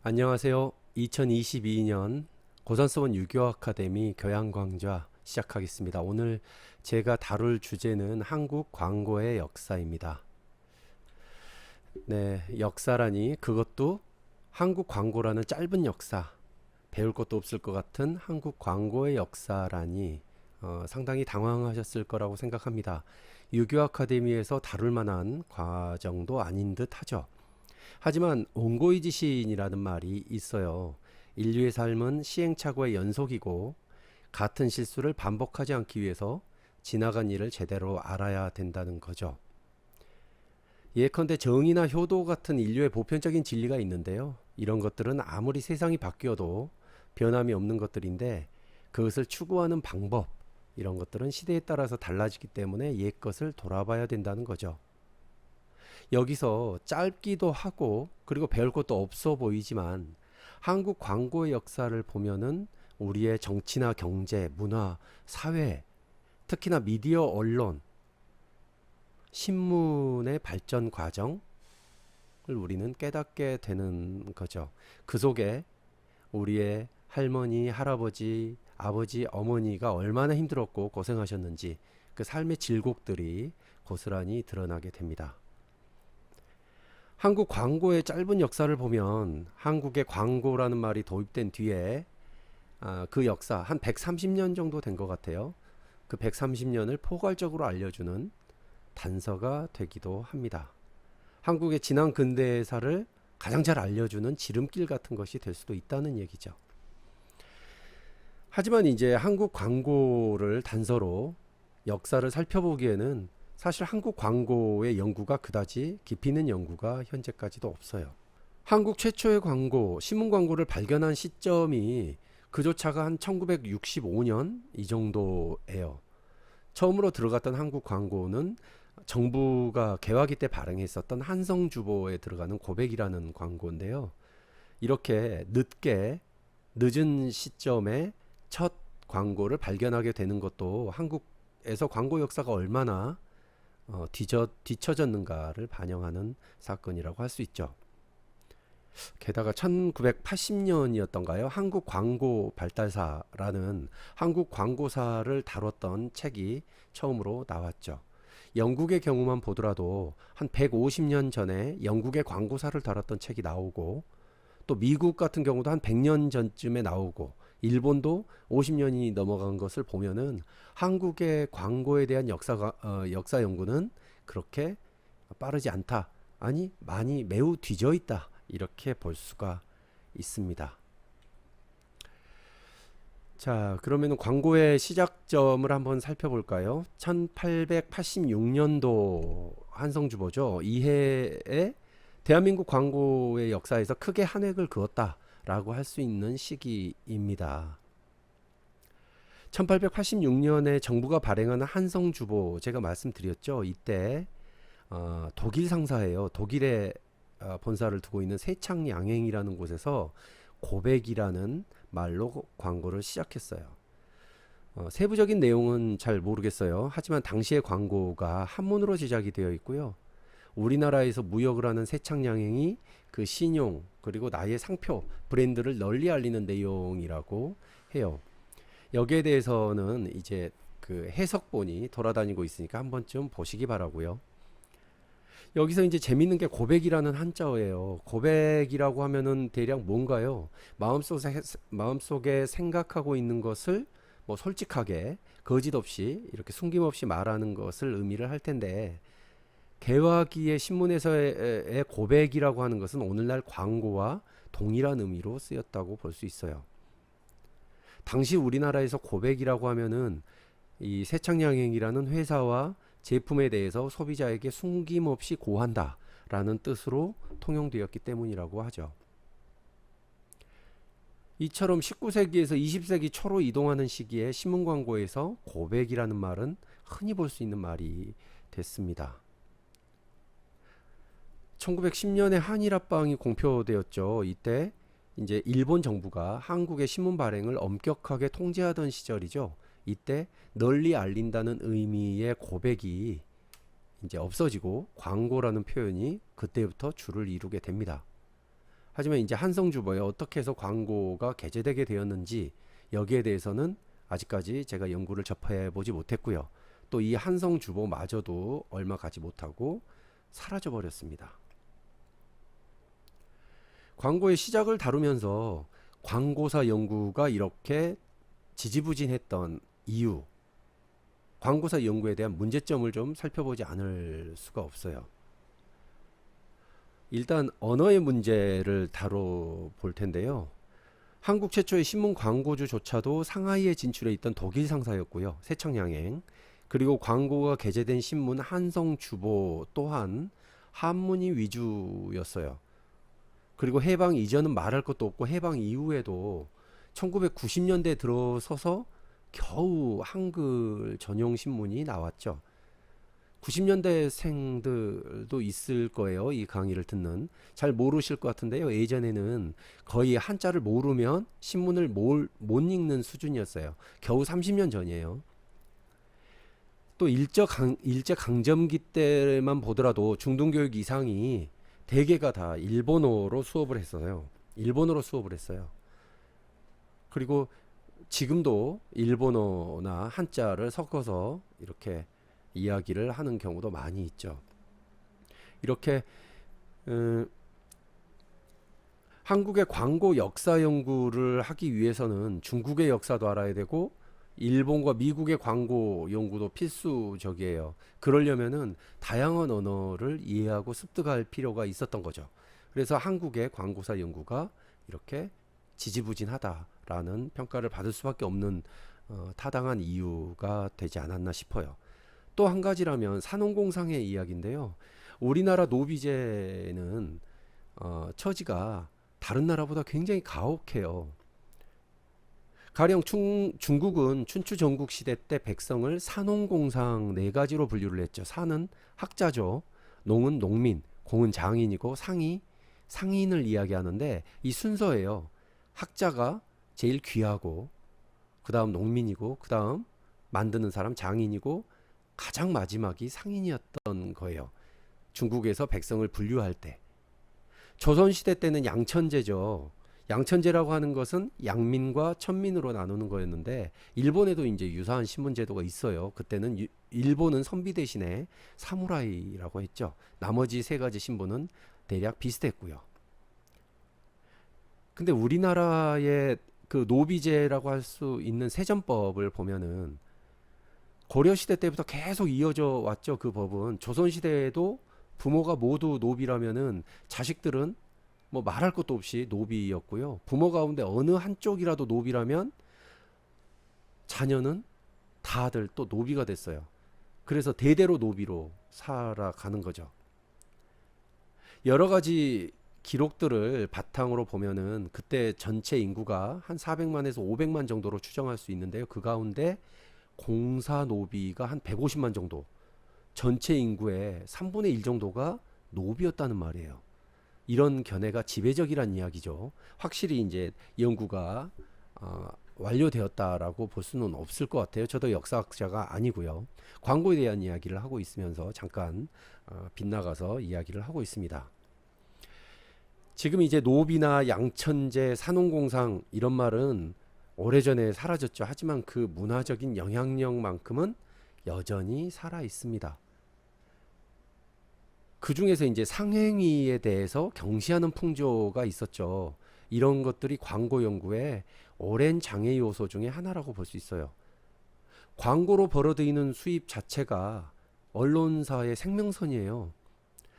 안녕하세요. 2022년 고산서원 유교 아카데미 교양 강좌 시작하겠습니다. 오늘 제가 다룰 주제는 한국 광고의 역사입니다. 네, 역사라니 그것도 한국 광고라는 짧은 역사, 배울 것도 없을 것 같은 한국 광고의 역사라니 상당히 당황하셨을 거라고 생각합니다. 유교 아카데미에서 다룰 만한 과정도 아닌 듯 하죠. 하지만 온고의 지신이라는 말이 있어요. 인류의 삶은 시행착오의 연속이고 같은 실수를 반복하지 않기 위해서 지나간 일을 제대로 알아야 된다는 거죠. 예컨대 정의나 효도 같은 인류의 보편적인 진리가 있는데요. 이런 것들은 아무리 세상이 바뀌어도 변함이 없는 것들인데 그것을 추구하는 방법, 이런 것들은 시대에 따라서 달라지기 때문에 옛 것을 돌아봐야 된다는 거죠. 여기서 짧기도 하고 그리고 배울 것도 없어 보이지만 한국 광고의 역사를 보면은 우리의 정치나 경제, 문화, 사회, 특히나 미디어 언론, 신문의 발전 과정을 우리는 깨닫게 되는 거죠. 그 속에 우리의 할머니, 할아버지, 아버지, 어머니가 얼마나 힘들었고 고생하셨는지 그 삶의 질곡들이 고스란히 드러나게 됩니다. 한국 광고의 짧은 역사를 보면 한국의 광고라는 말이 도입된 뒤에 그 역사 한 130년 정도 된 것 같아요. 그 130년을 포괄적으로 알려주는 단서가 되기도 합니다. 한국의 지난 근대사를 가장 잘 알려주는 지름길 같은 것이 될 수도 있다는 얘기죠. 하지만 이제 한국 광고를 단서로 역사를 살펴보기에는 사실 한국 광고의 연구가 그다지 깊이 있는 연구가 현재까지도 없어요. 한국 최초의 광고, 신문 광고를 발견한 시점이 그조차가 한 1965년 이 정도예요. 처음으로 들어갔던 한국 광고는 정부가 개화기 때 발행했었던 한성주보에 들어가는 고백이라는 광고인데요. 이렇게 늦은 시점에 첫 광고를 발견하게 되는 것도 한국에서 광고 역사가 얼마나 뒤처졌는가를 반영하는 사건이라고 할 수 있죠. 게다가 1980년이었던가요? 한국 광고 발달사라는 한국 광고사를 다뤘던 책이 처음으로 나왔죠. 영국의 경우만 보더라도 한 150년 전에 영국의 광고사를 다뤘던 책이 나오고 또 미국 같은 경우도 한 100년 전쯤에 나오고 일본도 50년이 넘어간 것을 보면은 한국의 광고에 대한 역사 연구는 그렇게 빠르지 않다. 아니, 많이 매우 뒤져 있다. 이렇게 볼 수가 있습니다. 자, 그러면 광고의 시작점을 한번 살펴볼까요? 1886년도 한성주보죠. 이해에 대한민국 광고의 역사에서 크게 한 획을 그었다라고 할 수 있는 시기입니다. 1886년에 정부가 발행하는 한성주보 제가 말씀드렸죠. 이때 독일 상사예요. 독일에 본사를 두고 있는 세창양행이라는 곳에서 고백이라는 말로 광고를 시작했어요. 세부적인 내용은 잘 모르겠어요. 하지만 당시의 광고가 한문으로 제작이 되어 있고요. 우리나라에서 무역을 하는 세창양행이 그 신용 그리고 나의 상표 브랜드를 널리 알리는 내용이라고 해요. 여기에 대해서는 이제 그 해석본이 돌아다니고 있으니까 한 번쯤 보시기 바라고요. 여기서 이제 재밌는 게 고백이라는 한자어예요. 고백이라고 하면은 대략 뭔가요? 마음속에 생각하고 있는 것을 뭐 솔직하게 거짓 없이 이렇게 숨김없이 말하는 것을 의미를 할 텐데 개화기의 신문에서의 고백이라고 하는 것은 오늘날 광고와 동일한 의미로 쓰였다고 볼 수 있어요. 당시 우리나라에서 고백이라고 하면은 이 세창양행이라는 회사와 제품에 대해서 소비자에게 숨김없이 고한다 라는 뜻으로 통용되었기 때문이라고 하죠. 이처럼 19세기에서 20세기 초로 이동하는 시기에 신문 광고에서 고백이라는 말은 흔히 볼 수 있는 말이 됐습니다. 1910년에 한일합방이 공표되었죠. 이때 이제 일본 정부가 한국의 신문 발행을 엄격하게 통제하던 시절이죠. 이때 널리 알린다는 의미의 고백이 이제 없어지고 광고라는 표현이 그때부터 주를 이루게 됩니다. 하지만 이제 한성주보에 어떻게 해서 광고가 게재되게 되었는지 여기에 대해서는 아직까지 제가 연구를 접해 보지 못했고요. 또 이 한성주보마저도 얼마 가지 못하고 사라져 버렸습니다. 광고의 시작을 다루면서 광고사 연구가 이렇게 지지부진했던 이유, 광고사 연구에 대한 문제점을 좀 살펴보지 않을 수가 없어요. 일단 언어의 문제를 다뤄볼 텐데요. 한국 최초의 신문 광고주조차도 상하이에 진출해 있던 독일 상사였고요. 세청양행. 그리고 광고가 게재된 신문 한성주보 또한 한문이 위주였어요. 그리고 해방 이전은 말할 것도 없고 해방 이후에도 1990년대 들어서서 겨우 한글 전용 신문이 나왔죠. 90년대생들도 있을 거예요. 이 강의를 듣는. 잘 모르실 것 같은데요. 예전에는 거의 한자를 모르면 신문을 못 읽는 수준이었어요. 겨우 30년 전이에요. 또 일제강점기 때만 보더라도 중등교육 이상이 대개가 다 일본어로 수업을 했어요. 일본어로 수업을 했어요. 그리고 지금도 일본어나 한자를 섞어서 이렇게 이야기를 하는 경우도 많이 있죠. 이렇게 한국의 광고 역사 연구를 하기 위해서는 중국의 역사도 알아야 되고 일본과 미국의 광고 연구도 필수적이에요. 그러려면은 다양한 언어를 이해하고 습득할 필요가 있었던 거죠. 그래서 한국의 광고사 연구가 이렇게 지지부진하다라는 평가를 받을 수밖에 없는 타당한 이유가 되지 않았나 싶어요. 또 한 가지라면 산업공상의 이야기인데요. 우리나라 노비제는 처지가 다른 나라보다 굉장히 가혹해요. 가령 중국은 춘추 전국 시대 때 백성을 산농공상 네 가지로 분류를 했죠. 산은 학자죠. 농은 농민, 공은 장인이고 상인을 이야기하는데 이 순서예요. 학자가 제일 귀하고 그 다음 농민이고 그 다음 만드는 사람 장인이고 가장 마지막이 상인이었던 거예요. 중국에서 백성을 분류할 때. 조선시대 때는 양천제죠. 양천제라고 하는 것은 양민과 천민으로 나누는 거였는데 일본에도 이제 유사한 신분제도가 있어요. 그때는 일본은 선비 대신에 사무라이라고 했죠. 나머지 세 가지 신분은 대략 비슷했고요. 근데 우리나라의 그 노비제라고 할 수 있는 세전법을 보면은 고려시대 때부터 계속 이어져 왔죠. 그 법은 조선시대에도 부모가 모두 노비라면은 자식들은 뭐 말할 것도 없이 노비였고요. 부모 가운데 어느 한쪽이라도 노비라면 자녀는 다들 또 노비가 됐어요. 그래서 대대로 노비로 살아가는 거죠. 여러 가지 기록들을 바탕으로 보면은 그때 전체 인구가 한 400만에서 500만 정도로 추정할 수 있는데요. 그 가운데 공사 노비가 한 150만 정도, 전체 인구의 3분의 1 정도가 노비였다는 말이에요. 이런 견해가 지배적이란 이야기죠. 확실히 이제 연구가 완료되었다라고 볼 수는 없을 것 같아요. 저도 역사학자가 아니고요. 광고에 대한 이야기를 하고 있으면서 잠깐 빗나가서 이야기를 하고 있습니다. 지금 이제 노비나 양천제, 산농공상 이런 말은 오래전에 사라졌죠. 하지만 그 문화적인 영향력만큼은 여전히 살아 있습니다. 그 중에서 이제 상행위에 대해서 경시하는 풍조가 있었죠. 이런 것들이 광고 연구의 오랜 장애 요소 중에 하나라고 볼 수 있어요. 광고로 벌어들이는 수입 자체가 언론사의 생명선이에요.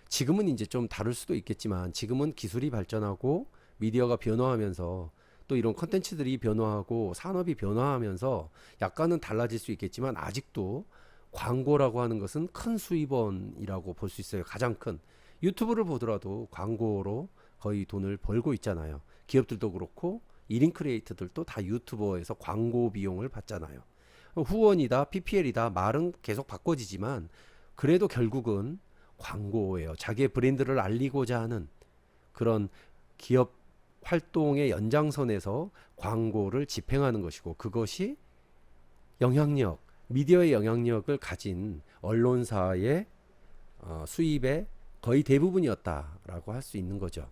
지금은 이제 좀 다를 수도 있겠지만 지금은 기술이 발전하고 미디어가 변화하면서 또 이런 컨텐츠들이 변화하고 산업이 변화하면서 약간은 달라질 수 있겠지만 아직도 광고라고 하는 것은 큰 수입원이라고 볼 수 있어요. 가장 큰. 유튜브를 보더라도 광고로 거의 돈을 벌고 있잖아요. 기업들도 그렇고 1인 크리에이터들도 다 유튜버에서 광고 비용을 받잖아요. 후원이다, PPL이다 말은 계속 바꿔지지만 그래도 결국은 광고예요. 자기의 브랜드를 알리고자 하는 그런 기업 활동의 연장선에서 광고를 집행하는 것이고 그것이 영향력, 미디어의 영향력을 가진 언론사의 수입의 거의 대부분이었다라고 할 수 있는 거죠.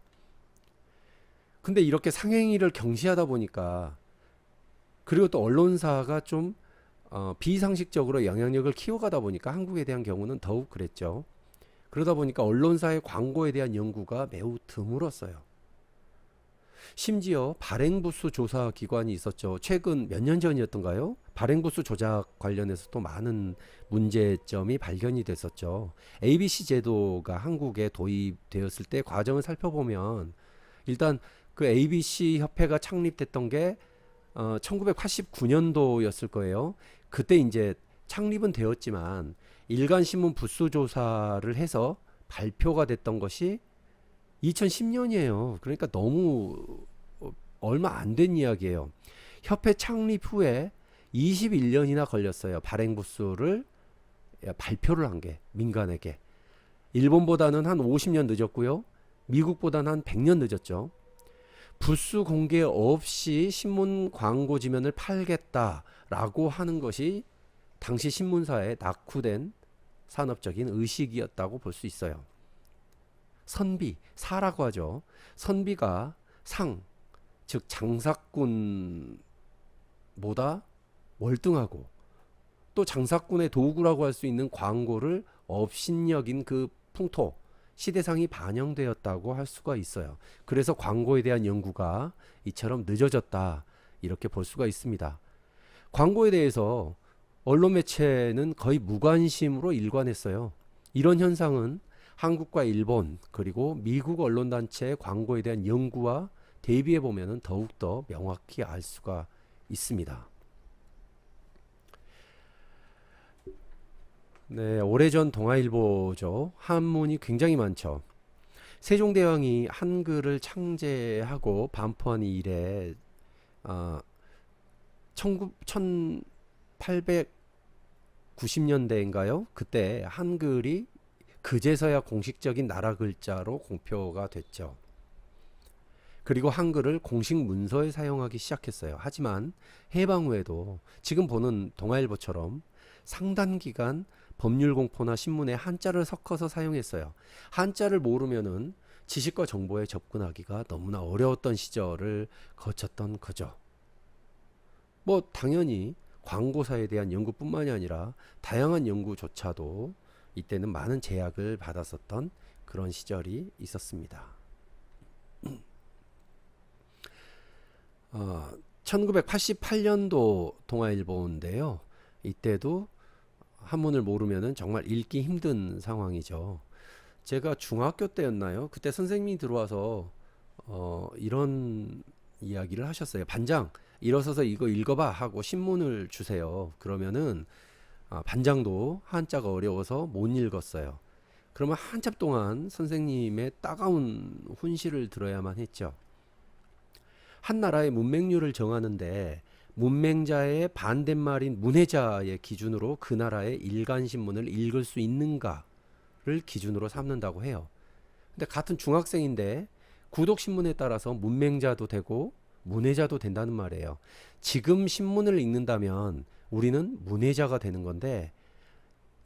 근데 이렇게 상행위를 경시하다 보니까, 그리고 또 언론사가 좀 비상식적으로 영향력을 키워가다 보니까 한국에 대한 경우는 더욱 그랬죠. 그러다 보니까 언론사의 광고에 대한 연구가 매우 드물었어요. 심지어 발행부수 조사 기관이 있었죠. 최근 몇 년 전이었던가요? 발행부수 조작 관련해서도 많은 문제점이 발견이 됐었죠. ABC 제도가 한국에 도입되었을 때 과정을 살펴보면, 일단 그 ABC 협회가 창립됐던 게 1989년도였을 거예요. 그때 이제 창립은 되었지만 일간신문 부수 조사를 해서 발표가 됐던 것이 2010년이에요. 그러니까 너무 얼마 안 된 이야기예요. 협회 창립 후에 21년이나 걸렸어요. 발행 부수를 발표를 한 게, 민간에게. 일본보다는 한 50년 늦었고요. 미국보다는 한 100년 늦었죠. 부수 공개 없이 신문 광고 지면을 팔겠다라고 하는 것이 당시 신문사에 낙후된 산업적인 의식이었다고 볼 수 있어요. 선비, 사라고 하죠. 선비가 상, 즉 장사꾼보다 월등하고, 또 장사꾼의 도구라고 할 수 있는 광고를 업신여긴 그 풍토, 시대상이 반영되었다고 할 수가 있어요. 그래서 광고에 대한 연구가 이처럼 늦어졌다, 이렇게 볼 수가 있습니다. 광고에 대해서 언론 매체는 거의 무관심으로 일관했어요. 이런 현상은 한국과 일본 그리고 미국 언론단체의 광고에 대한 연구와 대비해 보면 더욱더 명확히 알 수가 있습니다. 네, 오래전 동아일보죠. 한문이 굉장히 많죠. 세종대왕이 한글을 창제하고 반포한 이래 1890년대인가요? 그때 한글이 그제서야 공식적인 나라 글자로 공표가 됐죠. 그리고 한글을 공식 문서에 사용하기 시작했어요. 하지만 해방 후에도 지금 보는 동아일보처럼 상당 기간 법률 공포나 신문에 한자를 섞어서 사용했어요. 한자를 모르면은 지식과 정보에 접근하기가 너무나 어려웠던 시절을 거쳤던 거죠. 뭐 당연히 광고사에 대한 연구뿐만이 아니라 다양한 연구조차도 이때는 많은 제약을 받았었던 그런 시절이 있었습니다. 1988년도 동아일보인데요. 이때도 한문을 모르면은 정말 읽기 힘든 상황이죠. 제가 중학교 때였나요? 그때 선생님이 들어와서 이런 이야기를 하셨어요. 반장, 일어서서 이거 읽어봐 하고 신문을 주세요. 그러면은 반장도 한자가 어려워서 못 읽었어요. 그러면 한참 동안 선생님의 따가운 훈시를 들어야만 했죠. 한 나라의 문맹률을 정하는데 문맹자의 반대말인 문해자의 기준으로 그 나라의 일간신문을 읽을 수 있는가를 기준으로 삼는다고 해요. 근데 같은 중학생인데 구독신문에 따라서 문맹자도 되고 문해자도 된다는 말이에요. 지금 신문을 읽는다면 우리는 문해자가 되는 건데,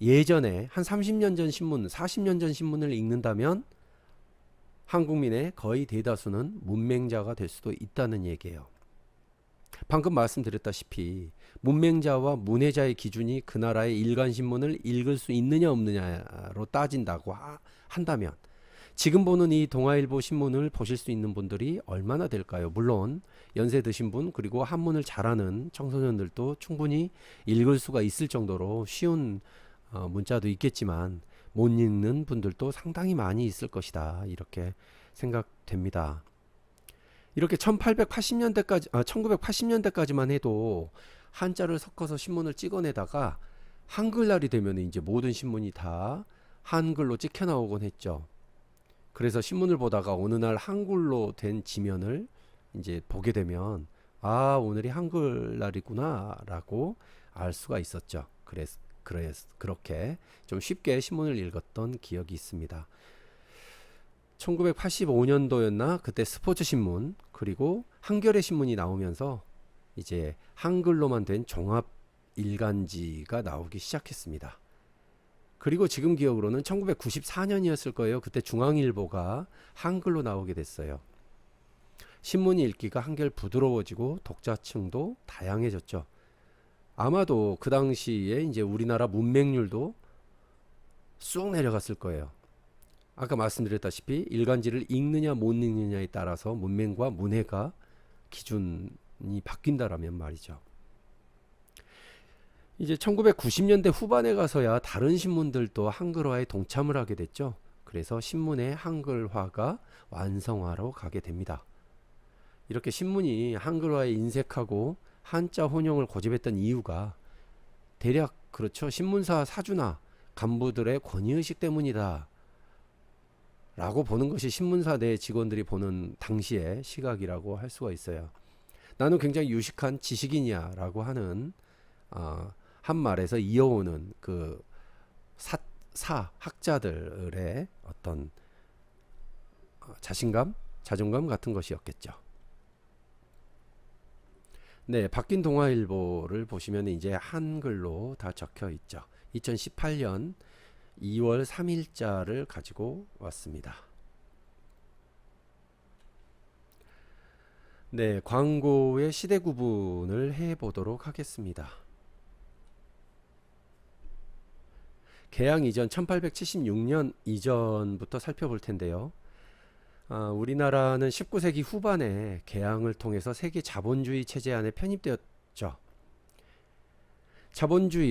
예전에 한 30년 전 신문, 40년 전 신문을 읽는다면 한국민의 거의 대다수는 문맹자가 될 수도 있다는 얘기예요. 방금 말씀드렸다시피 문맹자와 문해자의 기준이 그 나라의 일간신문을 읽을 수 있느냐 없느냐로 따진다고 한다면 지금 보는 이 동아일보 신문을 보실 수 있는 분들이 얼마나 될까요? 물론 연세 드신 분 그리고 한문을 잘하는 청소년들도 충분히 읽을 수가 있을 정도로 쉬운 문자도 있겠지만 못 읽는 분들도 상당히 많이 있을 것이다, 이렇게 생각됩니다. 이렇게 1980년대까지만 해도 한자를 섞어서 신문을 찍어내다가 한글날이 되면 이제 모든 신문이 다 한글로 찍혀 나오곤 했죠. 그래서 신문을 보다가 어느 날 한글로 된 지면을 이제 보게 되면 오늘이 한글날이구나 라고 알 수가 있었죠. 그렇게 좀 쉽게 신문을 읽었던 기억이 있습니다. 1985년도였나 그때 스포츠 신문 그리고 한겨레 신문이 나오면서 이제 한글로만 된 종합 일간지가 나오기 시작했습니다. 그리고 지금 기억으로는 1994년이었을 거예요. 그때 중앙일보가 한글로 나오게 됐어요. 신문 읽기가 한결 부드러워지고 독자층도 다양해졌죠. 아마도 그 당시에 이제 우리나라 문맹률도 쑥 내려갔을 거예요. 아까 말씀드렸다시피 일간지를 읽느냐 못 읽느냐에 따라서 문맹과 문해가 기준이 바뀐다라면 말이죠. 이제 1990년대 후반에 가서야 다른 신문들도 한글화에 동참을 하게 됐죠. 그래서 신문의 한글화가 완성화로 가게 됩니다. 이렇게 신문이 한글화에 인색하고 한자 혼용을 고집했던 이유가 대략 그렇죠. 신문사 사주나 간부들의 권위의식 때문이다 라고 보는 것이 신문사 내 직원들이 보는 당시의 시각이라고 할 수가 있어요. 나는 굉장히 유식한 지식인이야 라고 하는 한 말에서 이어오는 그 학자들의 어떤 자신감, 자존감 같은 것이었겠죠. 네, 바뀐 동아일보를 보시면 이제 한글로 다 적혀 있죠. 2018년 2월 3일자를 가지고 왔습니다. 네, 광고의 시대 구분을 해 보도록 하겠습니다. 개양 이전 1876년 이전부터 살펴볼 텐데요. 우리나라는 19세기 후반에 개양을 통해서 세계 자본주의 체제 안에 편입되었죠.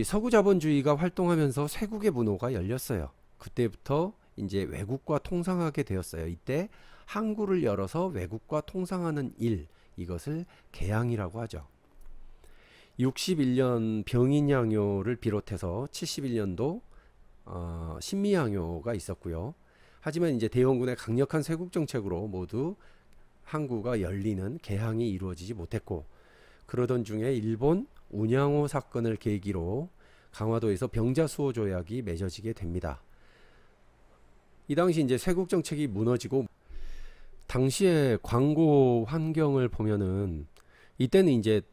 서구 자본주의가 활동하면서 쇄국의 문호가 열렸어요. 그때부터 이제 외국과 통상하게 되었어요. 이때 항구를 열어서 외국과 통상하는 일, 이것을 개양이라고 하죠. 61년 병인양요를 비롯해서 71년도 신미양요가 있었고요. 하지만 이제 대원군의 강력한 쇄국 정책으로 모두 항구가 열리는 개항이 이루어지지 못했고, 그러던 중에 일본 운양호 사건을 계기로 강화도에서 병자수호 조약이 맺어지게 됩니다. 이 당시 이제 쇄국 정책이 무너지고, 당시의 광고 환경을 보면은 이때는 이제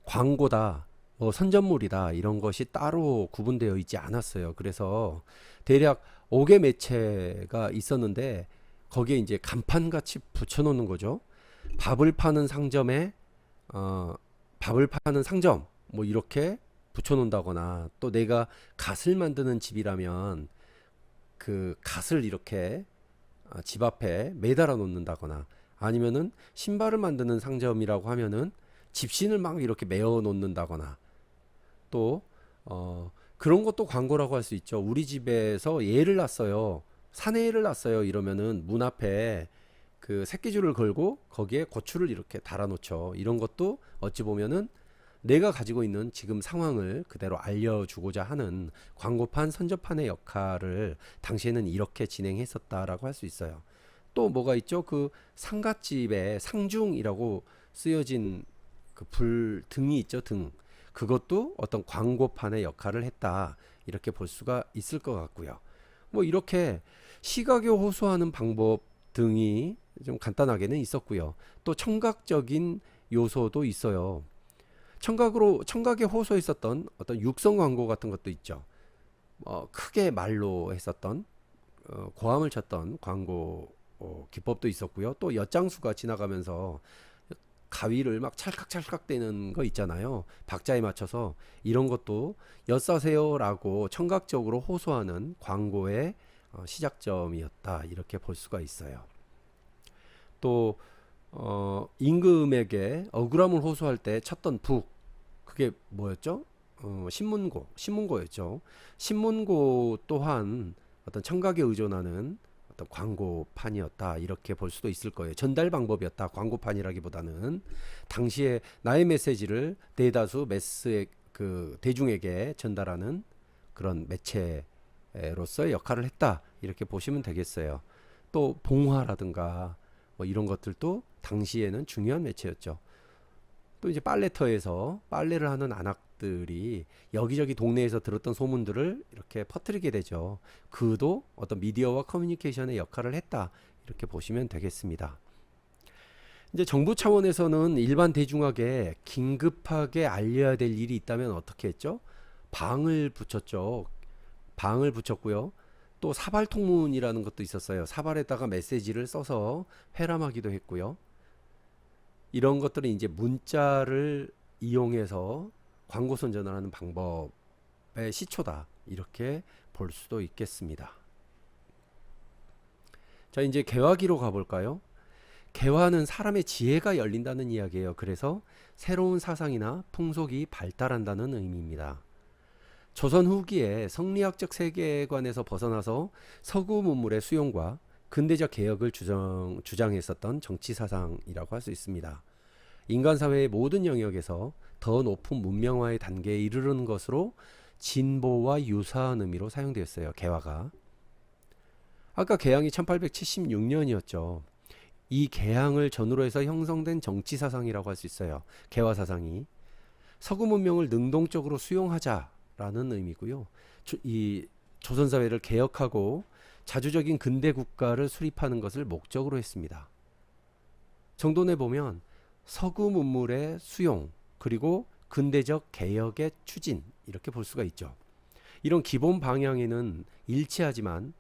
광고다, 뭐 선전물이다 이런 것이 따로 구분되어 있지 않았어요. 그래서 대략 5개 매체가 있었는데 거기에 이제 간판같이 붙여놓는 거죠. 밥을 파는 상점에 밥을 파는 상점 뭐 이렇게 붙여놓는다거나, 또 내가 갓을 만드는 집이라면 그 갓을 이렇게 집 앞에 매달아 놓는다거나, 아니면은 신발을 만드는 상점이라고 하면은 집신을 막 이렇게 메어 놓는다거나, 또 그런 것도 광고라고 할 수 있죠. 우리 집에서 애를 낳았어요, 사내애를 낳았어요 이러면은 문 앞에 그 새끼줄을 걸고 거기에 고추를 이렇게 달아 놓죠. 이런 것도 어찌 보면은 내가 가지고 있는 지금 상황을 그대로 알려주고자 하는 광고판, 선전판의 역할을 당시에는 이렇게 진행했었다라고 할 수 있어요. 또 뭐가 있죠? 그 상갓집에 상중이라고 쓰여진 그 불 등이 있죠. 등. 그것도 어떤 광고판의 역할을 했다, 이렇게 볼 수가 있을 것 같고요. 뭐 이렇게 시각에 호소하는 방법 등이 좀 간단하게는 있었고요. 또 청각적인 요소도 있어요. 청각에 호소했었던 어떤 육성 광고 같은 것도 있죠. 크게 말로 했었던 고함을 쳤던 광고 기법도 있었고요. 또 엿장수가 지나가면서 가위를 막 찰칵찰칵 대는 거 있잖아요. 박자에 맞춰서 이런 것도 엿사세요라고 청각적으로 호소하는 광고의 시작점이었다, 이렇게 볼 수가 있어요. 또 임금에게 억울함을 호소할 때 쳤던 북, 그게 뭐였죠? 신문고였죠. 신문고 또한 어떤 청각에 의존하는 어떤 광고판이었다, 이렇게 볼 수도 있을 거예요. 전달 방법이었다, 광고판이라기보다는. 당시에 나의 메시지를 대다수 그 대중에게 전달하는 그런 매체로서의 역할을 했다, 이렇게 보시면 되겠어요. 또 봉화라든가 뭐 이런 것들도 당시에는 중요한 매체였죠. 또 이제 빨래터에서 빨래를 하는 안악들이 여기저기 동네에서 들었던 소문들을 이렇게 퍼뜨리게 되죠. 그도 어떤 미디어와 커뮤니케이션의 역할을 했다, 이렇게 보시면 되겠습니다. 이제 정부 차원에서는 일반 대중에게 긴급하게 알려야 될 일이 있다면 어떻게 했죠? 방을 붙였죠. 방을 붙였고요. 또 사발통문이라는 것도 있었어요. 사발에다가 메시지를 써서 회람하기도 했고요. 이런 것들은 이제 문자를 이용해서 광고 선전을 하는 방법의 시초다. 이렇게 볼 수도 있겠습니다. 자, 이제 개화기로 가볼까요? 개화는 사람의 지혜가 열린다는 이야기예요. 그래서 새로운 사상이나 풍속이 발달한다는 의미입니다. 조선 후기에 성리학적 세계관에서 벗어나서 서구 문물의 수용과 근대적 개혁을 주장했었던 정치 사상이라고 할 수 있습니다. 인간 사회의 모든 영역에서 더 높은 문명화의 단계에 이르는 것으로 진보와 유사한 의미로 사용되었어요. 개화가. 아까 개항이 1876년이었죠. 이 개항을 전후로 해서 형성된 정치 사상이라고 할 수 있어요. 개화 사상이. 서구 문명을 능동적으로 수용하자라는 의미고요. 이 조선 사회를 개혁하고 자주적인 근대 국가를 수립하는 것을 목적으로 했습니다. 정돈해 보면 서구 문물의 수용 그리고 근대적 개혁의 추진 이렇게 볼 수가 있죠. 이런 기본 방향에는 일치하지만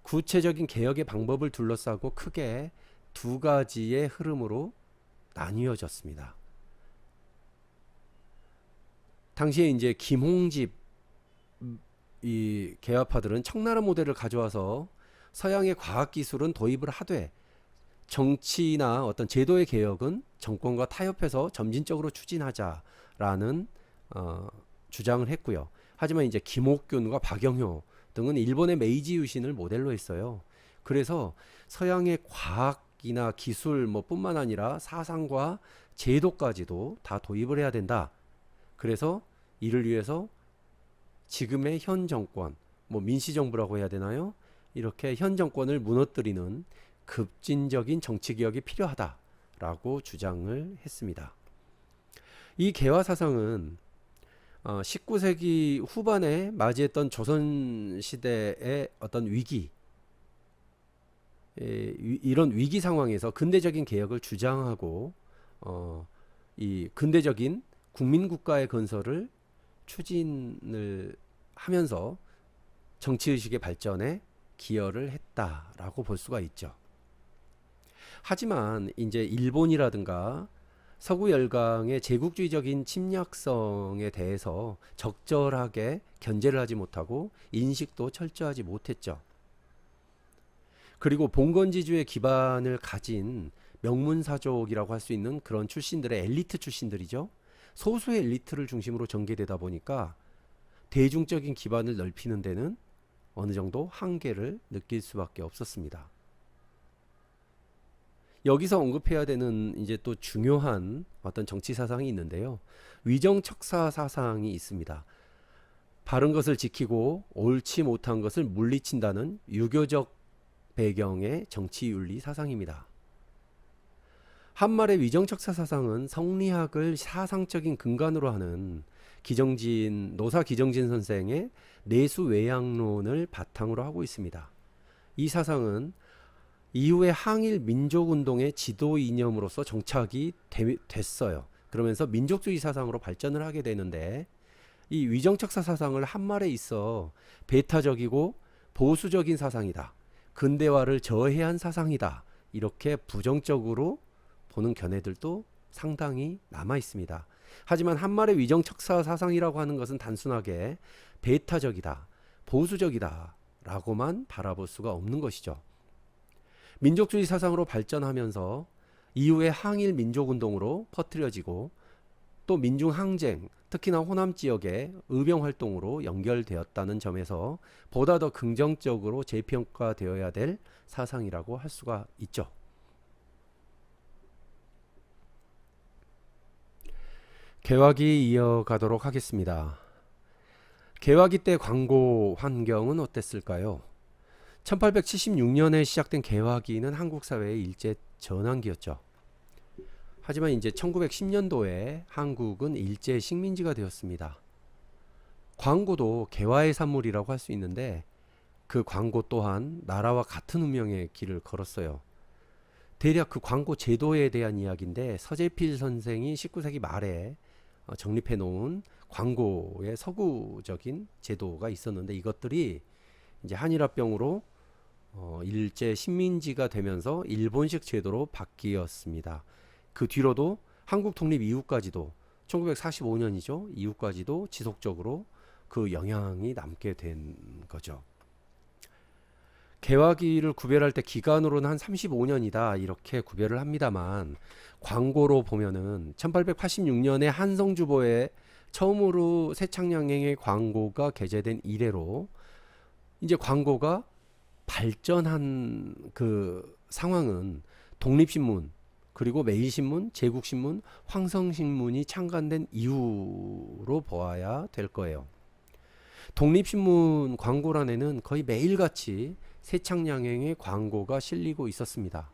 구체적인 개혁의 방법을 둘러싸고 크게 두 가지의 흐름으로 나뉘어졌습니다. 당시에 이제 김홍집 이 개화파들은 청나라 모델을 가져와서 서양의 과학 기술은 도입을 하되 정치나 어떤 제도의 개혁은 정권과 타협해서 점진적으로 추진하자라는 주장을 했고요. 하지만 이제 김옥균과 박영효 등은 일본의 메이지 유신을 모델로 했어요. 그래서 서양의 과학이나 기술 뿐만 아니라 사상과 제도까지도 다 도입을 해야 된다. 그래서 이를 위해서 지금의 현 정권, 민시정부라고 해야 되나요? 이렇게 현 정권을 무너뜨리는 급진적인 정치개혁이 필요하다라고 주장을 했습니다. 이 개화 사상은 19세기 후반에 맞이했던 조선시대의 어떤 위기, 이런 위기 상황에서 근대적인 개혁을 주장하고 이 근대적인 국민국가의 건설을 추진을 하면서 정치의식의 발전에 기여를 했다라고 볼 수가 있죠. 하지만 이제 일본이라든가 서구 열강의 제국주의적인 침략성에 대해서 적절하게 견제를 하지 못하고 인식도 철저하지 못했죠. 그리고 봉건지주의 기반을 가진 명문사족이라고 할 수 있는 그런 출신들의 엘리트 출신들이죠. 소수의 엘리트를 중심으로 전개되다 보니까 대중적인 기반을 넓히는 데는 어느 정도 한계를 느낄 수밖에 없었습니다. 여기서 언급해야 되는 이제 또 중요한 어떤 정치 사상이 있는데요. 위정척사 사상이 있습니다. 바른 것을 지키고 옳지 못한 것을 물리친다는 유교적 배경의 정치윤리 사상입니다. 한말의 위정척사 사상은 성리학을 사상적인 근간으로 하는 노사 기정진 선생의 내수외양론을 바탕으로 하고 있습니다. 이 사상은 이후에 항일 민족운동의 지도 이념으로서 정착이 됐어요. 그러면서 민족주의 사상으로 발전을 하게 되는데 이 위정척사 사상을 한말에 있어 배타적이고 보수적인 사상이다. 근대화를 저해한 사상이다. 이렇게 부정적으로 보는 견해들도 상당히 남아 있습니다. 하지만 한말의 위정척사 사상이라고 하는 것은 단순하게 배타적이다, 보수적이다 라고만 바라볼 수가 없는 것이죠. 민족주의 사상으로 발전하면서 이후에 항일 민족운동으로 퍼뜨려지고 또 민중항쟁, 특히나 호남 지역의 의병활동으로 연결되었다는 점에서 보다 더 긍정적으로 재평가되어야 될 사상이라고 할 수가 있죠. 개화기 이어가도록 하겠습니다. 개화기 때 광고 환경은 어땠을까요? 1876년에 시작된 개화기는 한국 사회의 일제 전환기였죠. 하지만 이제 1910년도에 한국은 일제 식민지가 되었습니다. 광고도 개화의 산물이라고 할 수 있는데 그 광고 또한 나라와 같은 운명의 길을 걸었어요. 대략 그 광고 제도에 대한 이야기인데 서재필 선생이 19세기 말에 정립해 놓은 광고의 서구적인 제도가 있었는데 이것들이 이제 한일합병으로 일제 식민지가 되면서 일본식 제도로 바뀌었습니다. 그 뒤로도 한국 독립 이후까지도 1945년이죠. 이후까지도 지속적으로 그 영향이 남게 된 거죠. 개화기를 구별할 때 기간으로는 한 35년이다 이렇게 구별을 합니다만 광고로 보면은 1886년에 한성주보에 처음으로 새창양행의 광고가 게재된 이래로 이제 광고가 발전한 그 상황은 독립신문 그리고 매일신문, 제국신문, 황성신문이 창간된 이후로 보아야 될 거예요. 독립신문 광고란에는 거의 매일같이 새창양행의 광고가 실리고 있었습니다.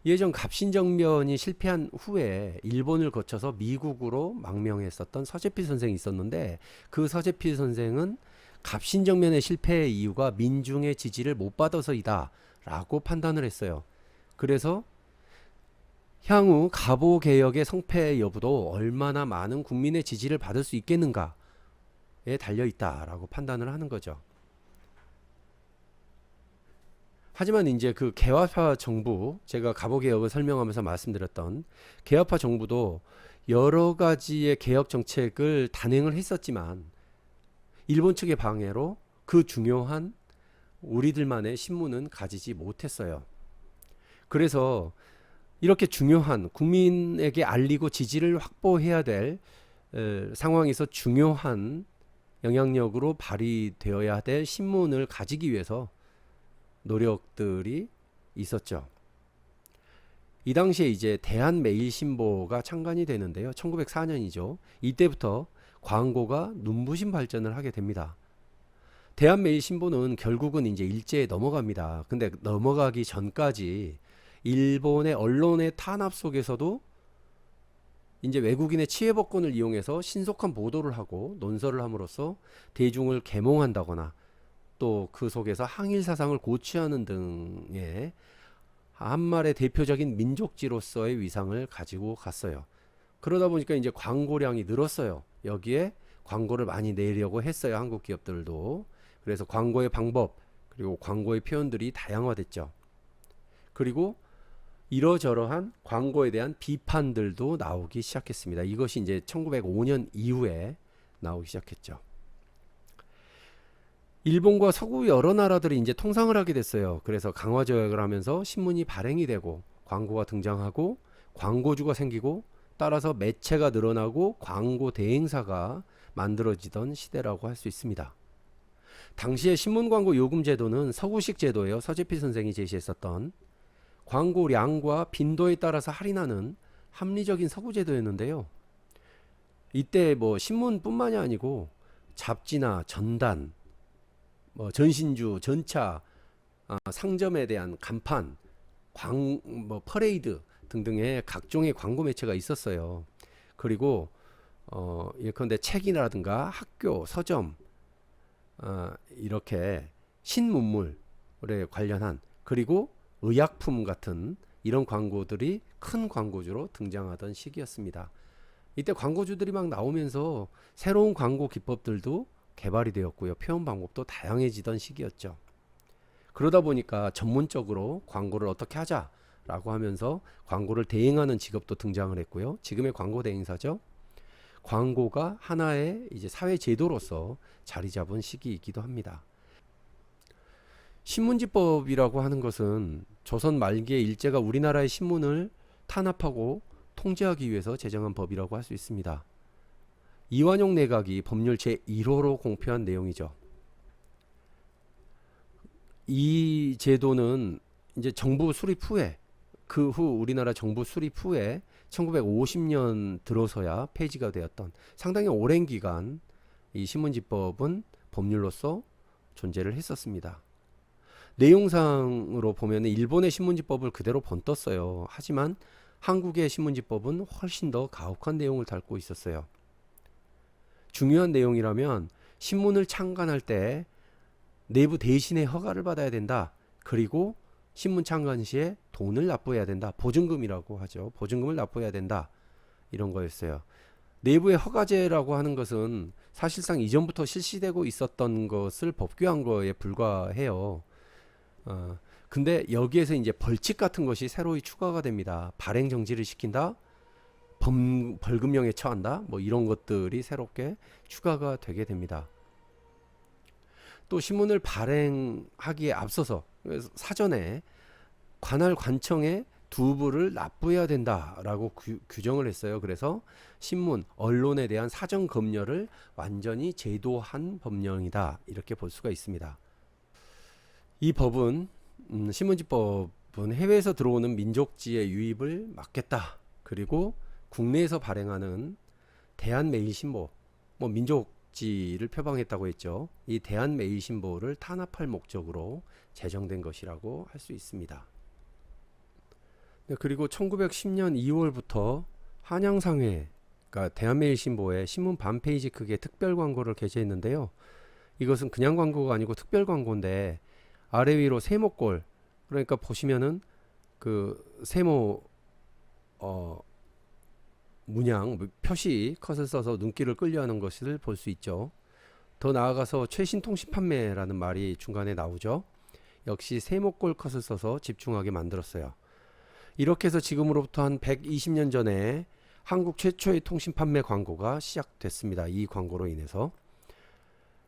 예전 갑신정변이 실패한 후에 일본을 거쳐서 미국으로 망명했었던 서재필 선생이 있었는데 그 서재필 선생은 갑신정변의 실패의 이유가 민중의 지지를 못 받아서이다 라고 판단을 했어요. 그래서 향후 갑오개혁의 성패 여부도 얼마나 많은 국민의 지지를 받을 수 있겠는가에 달려있다라고 판단을 하는 거죠. 하지만 이제 그 개화파 정부, 제가 갑오개혁을 설명하면서 말씀드렸던 개화파 정부도 여러 가지의 개혁 정책을 단행을 했었지만 일본 측의 방해로 그 중요한 우리들만의 신문은 가지지 못했어요. 그래서 이렇게 중요한 국민에게 알리고 지지를 확보해야 될 상황에서 중요한 영향력으로 발휘되어야 될 신문을 가지기 위해서 노력들이 있었죠. 이 당시에 이제 대한매일신보가 창간이 되는데요. 1904년이죠. 이때부터 광고가 눈부신 발전을 하게 됩니다. 대한매일신보는 결국은 이제 일제에 넘어갑니다. 근데 넘어가기 전까지 일본의 언론의 탄압 속에서도 이제 외국인의 치해법권을 이용해서 신속한 보도를 하고 논설을 함으로써 대중을 계몽한다거나 또 그 속에서 항일 사상을 고취하는 등의 한말의 대표적인 민족지로서의 위상을 가지고 갔어요. 그러다 보니까 이제 광고량이 늘었어요. 여기에 광고를 많이 내려고 했어요. 한국 기업들도. 그래서 광고의 방법 그리고 광고의 표현들이 다양화됐죠. 그리고 이러저러한 광고에 대한 비판들도 나오기 시작했습니다. 이것이 이제 1905년 이후에 나오기 시작했죠. 일본과 서구 여러 나라들이 이제 통상을 하게 됐어요. 그래서 강화 조약을 하면서 신문이 발행이 되고 광고가 등장하고 광고주가 생기고 따라서 매체가 늘어나고 광고 대행사가 만들어지던 시대라고 할 수 있습니다. 당시의 신문 광고 요금 제도는 서구식 제도예요. 서재필 선생이 제시했었던 광고량과 빈도에 따라서 할인하는 합리적인 서구 제도였는데요. 이때 뭐 신문뿐만이 아니고 잡지나 전단 전신주, 전차, 상점에 대한 간판, 퍼레이드 등등의 각종의 광고 매체가 있었어요. 그리고 예컨대 책이라든가 학교, 서점, 이렇게 신문물에 관련한 그리고 의약품 같은 이런 광고들이 큰 광고주로 등장하던 시기였습니다. 이때 광고주들이 막 나오면서 새로운 광고 기법들도 개발이 되었고요. 표현 방법도 다양해지던 시기였죠. 그러다 보니까 전문적으로 광고를 어떻게 하자라고 하면서 광고를 대행하는 직업도 등장을 했고요. 지금의 광고 대행사죠. 광고가 하나의 이제 사회 제도로서 자리 잡은 시기이기도 합니다. 신문지법이라고 하는 것은 조선 말기에 일제가 우리나라의 신문을 탄압하고 통제하기 위해서 제정한 법이라고 할 수 있습니다. 이완용 내각이 법률 제1호로 공표한 내용이죠. 이 제도는 이제 정부 수립 후에 그 후 우리나라 정부 수립 후에 1950년 들어서야 폐지가 되었던 상당히 오랜 기간 이 신문지법은 법률로서 존재를 했었습니다. 내용상으로 보면 일본의 신문지법을 그대로 번떴어요. 하지만 한국의 신문지법은 훨씬 더 가혹한 내용을 담고 있었어요. 중요한 내용이라면 신문을 창간할 때 내부 대신의 허가를 받아야 된다. 그리고 신문 창간 시에 돈을 납부해야 된다. 보증금이라고 하죠. 보증금을 납부해야 된다. 이런 거였어요. 내부의 허가제라고 하는 것은 사실상 이전부터 실시되고 있었던 것을 법규한 거에 불과해요. 근데 여기에서 이제 벌칙 같은 것이 새로이 추가가 됩니다. 발행 정지를 시킨다, 벌금형에 처한다, 뭐 이런 것들이 새롭게 추가가 되게 됩니다. 또 신문을 발행하기에 앞서서 사전에 관할 관청에 두부를 납부해야 된다라고 규정을 했어요. 그래서 신문, 언론에 대한 사전 검열을 완전히 제도한 법령이다, 이렇게 볼 수가 있습니다. 이 법은 신문지법은 해외에서 들어오는 민족지의 유입을 막겠다. 그리고 국내에서 발행하는 대한매일신보, 뭐 민족지를 표방했다고 했죠. 이 대한매일신보를 탄압할 목적으로 제정된 것이라고 할 수 있습니다. 네, 그리고 1910년 2월부터 한양상회, 그러니까 대한매일신보에 신문 반페이지 크기의 특별 광고를 게재했는데요. 이것은 그냥 광고가 아니고 특별 광고인데 아래 위로 세모꼴, 그러니까 보시면은 그 세모 문양 표시 컷을 써서 눈길을 끌려하는 것을 볼 수 있죠. 더 나아가서 최신 통신 판매라는 말이 중간에 나오죠. 역시 세모꼴 컷을 써서 집중하게 만들었어요. 이렇게 해서 지금으로부터 한 120년 전에 한국 최초의 통신 판매 광고가 시작됐습니다. 이 광고로 인해서.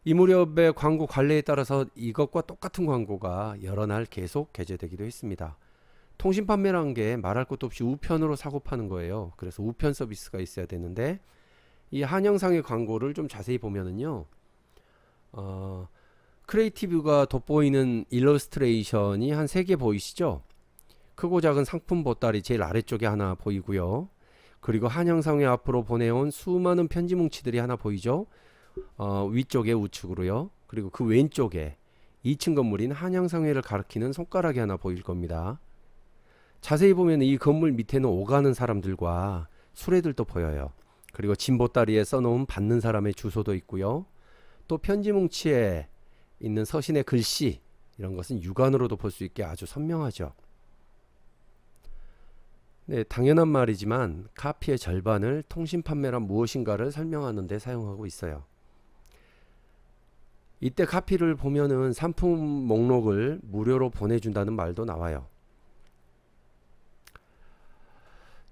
이 무렵의 광고 관례에 따라서 이것과 똑같은 광고가 여러 날 계속 게재되기도 했습니다. 통신 판매라는 게 말할 것도 없이 우편으로 사고 파는 거예요. 그래서 우편 서비스가 있어야 되는데 이 한영상의 광고를 좀 자세히 보면은요, 크리에이티브가 돋보이는 일러스트레이션이 한 3개 보이시죠? 크고 작은 상품 보따리 제일 아래쪽에 하나 보이고요. 그리고 한영상회 앞으로 보내온 수많은 편지 뭉치들이 하나 보이죠? 위쪽에 우측으로요. 그리고 그 왼쪽에 2층 건물인 한양상회를 가리키는 손가락이 하나 보일 겁니다. 자세히 보면 이 건물 밑에는 오가는 사람들과 수레들도 보여요. 그리고 짐 보따리에 써놓은 받는 사람의 주소도 있고요. 또 편지 뭉치에 있는 서신의 글씨, 이런 것은 육안으로도 볼 수 있게 아주 선명하죠. 네, 당연한 말이지만 카피의 절반을 통신 판매란 무엇인가를 설명하는 데 사용하고 있어요. 이때 카피를 보면은 상품 목록을 무료로 보내준다는 말도 나와요.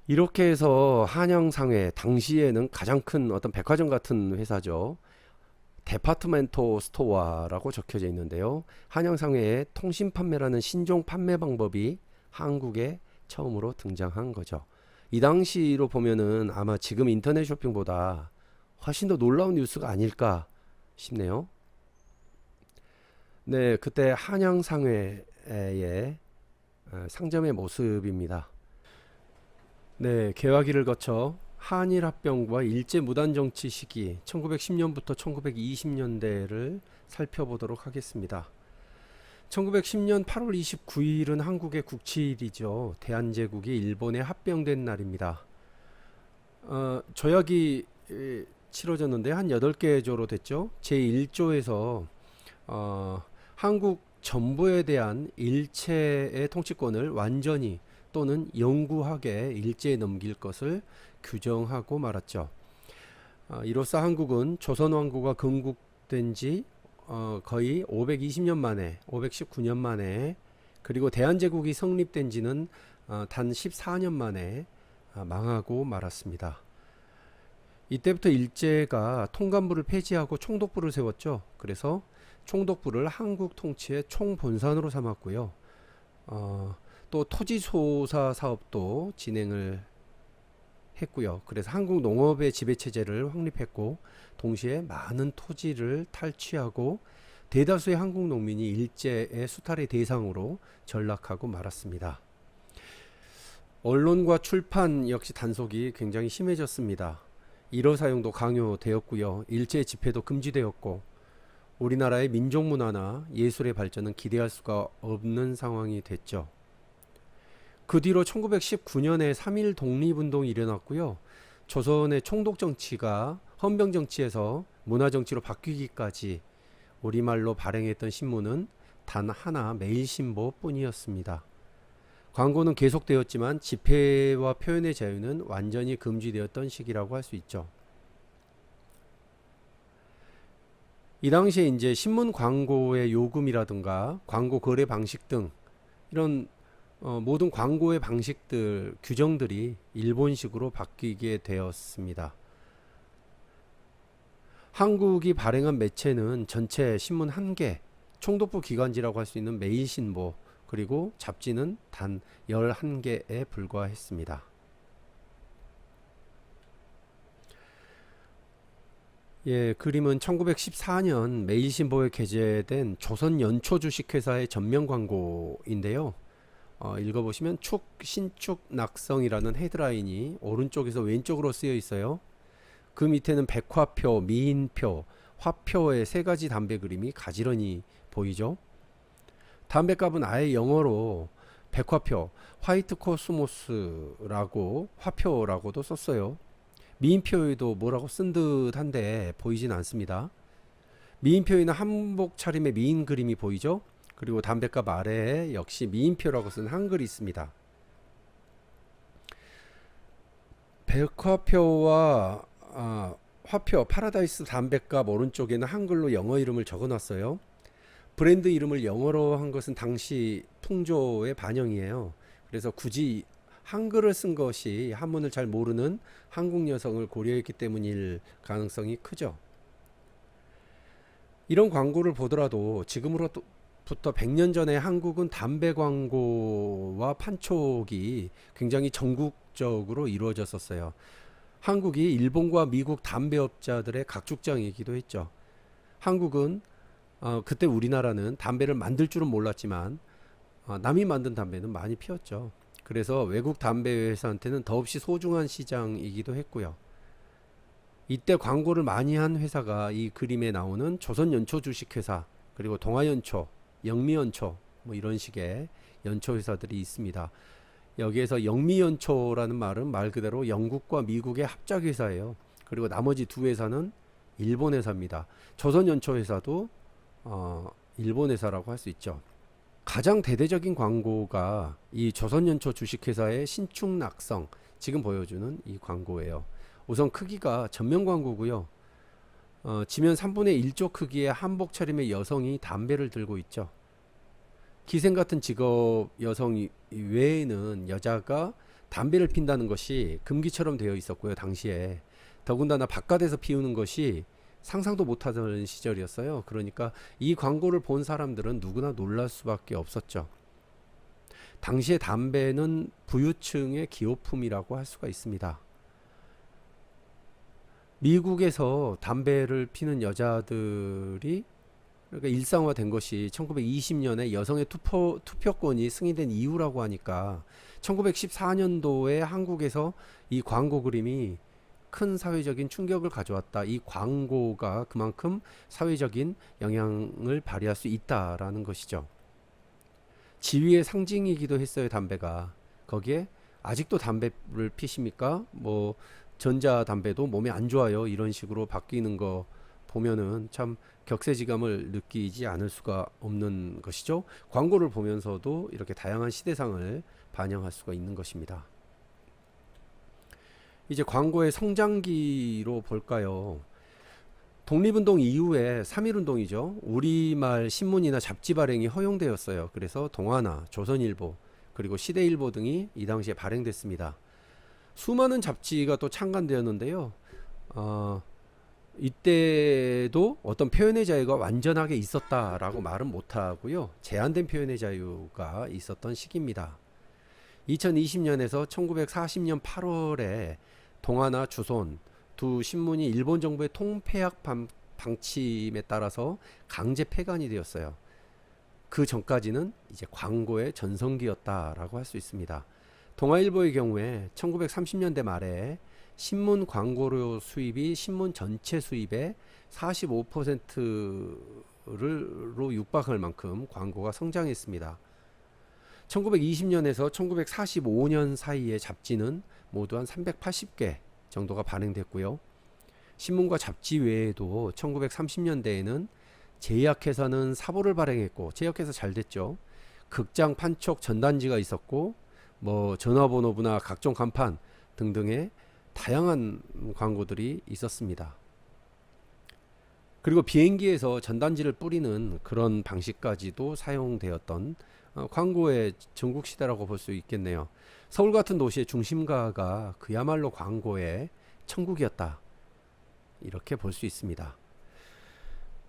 이렇게 해서 한양상회, 당시에는 가장 큰 어떤 백화점 같은 회사죠. 데파트멘토 스토어라고 적혀져 있는데요. 한양상회의 통신 판매라는 신종 판매 방법이 한국에 처음으로 등장한 거죠. 이 당시로 보면은 아마 지금 인터넷 쇼핑보다 훨씬 더 놀라운 뉴스가 아닐까 싶네요. 네, 그때 한양상회의 상점의 모습입니다. 네, 개화기를 거쳐 한일합병과 일제무단정치 시기 1910년부터 1920년대를 살펴보도록 하겠습니다. 1910년 8월 29일은 한국의 국치일이죠. 대한제국이 일본에 합병된 날입니다. 조약이 치러졌는데 한 8개 조로 됐죠. 제1조에서 한국 전부에 대한 일체의 통치권을 완전히 또는 영구하게 일제에 넘길 것을 규정하고 말았죠. 이로써 한국은 조선왕국가 건국된 지 거의 520년 만에, 519년 만에, 그리고 대한제국이 성립된 지는 단 14년 만에 망하고 말았습니다. 이때부터 일제가 통감부를 폐지하고 총독부를 세웠죠. 그래서 총독부를 한국 통치의 총본산으로 삼았고요. 또 토지소사 사업도 진행을 했고요. 그래서 한국 농업의 지배체제를 확립했고, 동시에 많은 토지를 탈취하고 대다수의 한국 농민이 일제의 수탈의 대상으로 전락하고 말았습니다. 언론과 출판 역시 단속이 굉장히 심해졌습니다. 일어 사용도 강요되었고요. 일제 집회도 금지되었고, 우리나라의 민족문화나 예술의 발전은 기대할 수가 없는 상황이 됐죠. 그 뒤로 1919년에 3.1 독립운동이 일어났고요. 조선의 총독정치가 헌병정치에서 문화정치로 바뀌기까지 우리말로 발행했던 신문은 단 하나, 매일신보 뿐이었습니다. 광고는 계속되었지만 집회와 표현의 자유는 완전히 금지되었던 시기라고 할 수 있죠. 이 당시에 이제 신문 광고의 요금이라든가 광고 거래 방식 등 이런 모든 광고의 방식들, 규정들이 일본식으로 바뀌게 되었습니다. 한국이 발행한 매체는 전체 신문 1개, 총독부 기관지라고 할 수 있는 매일신보, 그리고 잡지는 단 11개에 불과했습니다. 예, 그림은 1914년 매일신보에 게재된 조선연초 주식회사의 전면 광고인데요. 읽어보시면 신축 낙성이라는 헤드라인이 오른쪽에서 왼쪽으로 쓰여 있어요. 그 밑에는 백화표, 미인표, 화표의 3가지 담배 그림이 가지런히 보이죠. 담배값은 아예 영어로 백화표, 화이트 코스모스라고 화표라고도 썼어요. 미인표에도 뭐라고 쓴 듯한데 보이진 않습니다. 미인표에는 한복 차림의 미인 그림이 보이죠. 그리고 담배값 아래에 역시 미인표라고 쓴 한글이 있습니다. 백화표와 화표, 파라다이스 담배값 오른쪽에는 한글로 영어 이름을 적어놨어요. 브랜드 이름을 영어로 한 것은 당시 풍조의 반영이에요. 그래서 굳이 한글을 쓴 것이 한문을 잘 모르는 한국 여성을 고려했기 때문일 가능성이 크죠. 이런 광고를 보더라도 지금으로부터 100년 전에 한국은 담배 광고와 판촉이 굉장히 전국적으로 이루어졌었어요. 한국이 일본과 미국 담배업자들의 각축장이기도 했죠. 한국은 그때 우리나라는 담배를 만들 줄은 몰랐지만 남이 만든 담배는 많이 피웠죠. 그래서 외국 담배 회사한테는 더없이 소중한 시장이기도 했고요. 이때 광고를 많이 한 회사가 이 그림에 나오는 조선연초 주식회사, 그리고 동아연초, 영미연초, 뭐 이런 식의 연초 회사들이 있습니다. 여기에서 영미연초라는 말은 말 그대로 영국과 미국의 합작 회사예요. 그리고 나머지 2회사는 일본 회사입니다. 조선연초 회사도 일본 회사라고 할 수 있죠. 가장 대대적인 광고가 이 조선연초 주식회사의 신축 낙성, 지금 보여주는 이 광고예요. 우선 크기가 전면 광고고요. 지면 3분의 1조 크기의 한복 차림의 여성이 담배를 들고 있죠. 기생 같은 직업 여성 외에는 여자가 담배를 핀다는 것이 금기처럼 되어 있었고요. 당시에 더군다나 바깥에서 피우는 것이 상상도 못하던 시절이었어요. 그러니까 이 광고를 본 사람들은 누구나 놀랄 수밖에 없었죠. 당시에 담배는 부유층의 기호품이라고 할 수가 있습니다. 미국에서 담배를 피는 여자들이 그러니까 일상화된 것이 1920년에 여성의 투표권이 승인된 이후라고 하니까 1914년도에 한국에서 이 광고 그림이 큰 사회적인 충격을 가져왔다. 이 광고가 그만큼 사회적인 영향을 발휘할 수 있다라는 것이죠. 지위의 상징이기도 했어요, 담배가. 거기에 아직도 담배를 피십니까? 뭐 전자담배도 몸에 안 좋아요. 이런 식으로 바뀌는 거 보면은 참 격세지감을 느끼지 않을 수가 없는 것이죠. 광고를 보면서도 이렇게 다양한 시대상을 반영할 수가 있는 것입니다. 이제 광고의 성장기로 볼까요? 독립운동 이후에 3.1운동이죠. 우리말 신문이나 잡지 발행이 허용되었어요. 그래서 동아나, 조선일보, 그리고 시대일보 등이 이 당시에 발행됐습니다. 수많은 잡지가 또 창간되었는데요. 이때도 어떤 표현의 자유가 완전하게 있었다라고 말은 못하고요. 제한된 표현의 자유가 있었던 시기입니다. 2020년에서 1940년 8월에 동아나 주손 두 신문이 일본 정부의 통폐합 방침에 따라서 강제 폐간이 되었어요. 그 전까지는 이제 광고의 전성기였다라고 할 수 있습니다. 동아일보의 경우에 1930년대 말에 신문 광고료 수입이 신문 전체 수입의 45%로 육박할 만큼 광고가 성장했습니다. 1920년에서 1945년 사이의 잡지는 모두 한 380개 정도가 발행됐고요. 신문과 잡지 외에도 1930년대에는 제약회사는 사보를 발행했고, 제약회사 잘 됐죠. 극장 판촉 전단지가 있었고, 뭐 전화번호부나 각종 간판 등등의 다양한 광고들이 있었습니다. 그리고 비행기에서 전단지를 뿌리는 그런 방식까지도 사용되었던 광고의 전국 시대라고 볼 수 있겠네요. 서울 같은 도시의 중심가가 그야말로 광고의 천국이었다. 이렇게 볼 수 있습니다.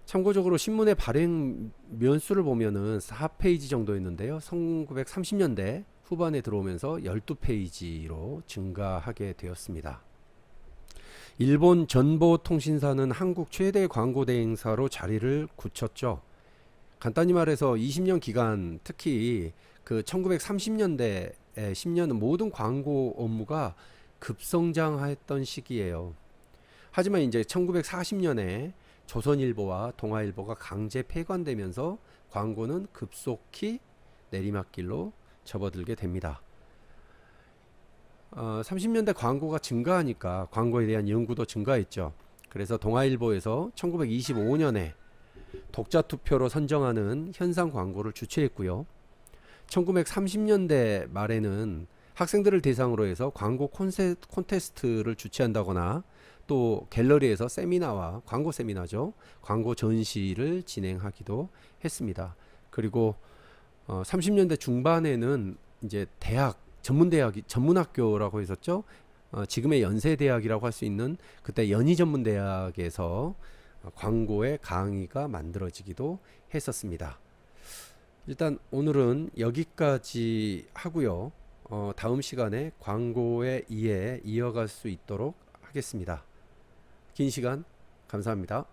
참고적으로 신문의 발행 면수를 보면은 4페이지 정도였는데요. 1930년대 후반에 들어오면서 12페이지로 증가하게 되었습니다. 일본 전보통신사는 한국 최대 광고 대행사로 자리를 굳혔죠. 간단히 말해서 20년 기간, 특히 그 1930년대 10년은 모든 광고 업무가 급성장했던 시기예요. 하지만 이제 1940년에 조선일보와 동아일보가 강제 폐관되면서 광고는 급속히 내리막길로 접어들게 됩니다. 30년대 광고가 증가하니까 광고에 대한 연구도 증가했죠. 그래서 동아일보에서 1925년에 독자 투표로 선정하는 현상 광고를 주최했고요. 1930년대 말에는 학생들을 대상으로 해서 광고 콘테스트를 주최한다거나 또 갤러리에서 세미나와 광고 세미나죠. 광고 전시를 진행하기도 했습니다. 그리고 30년대 중반에는 이제 대학 전문학교라고 했었죠. 지금의 연세대학이라고 할 수 있는 그때 연희전문대학에서 광고의 강의가 만들어지기도 했었습니다. 일단 오늘은 여기까지 하고요. 다음 시간에 광고의 이해 이어갈 수 있도록 하겠습니다. 긴 시간 감사합니다.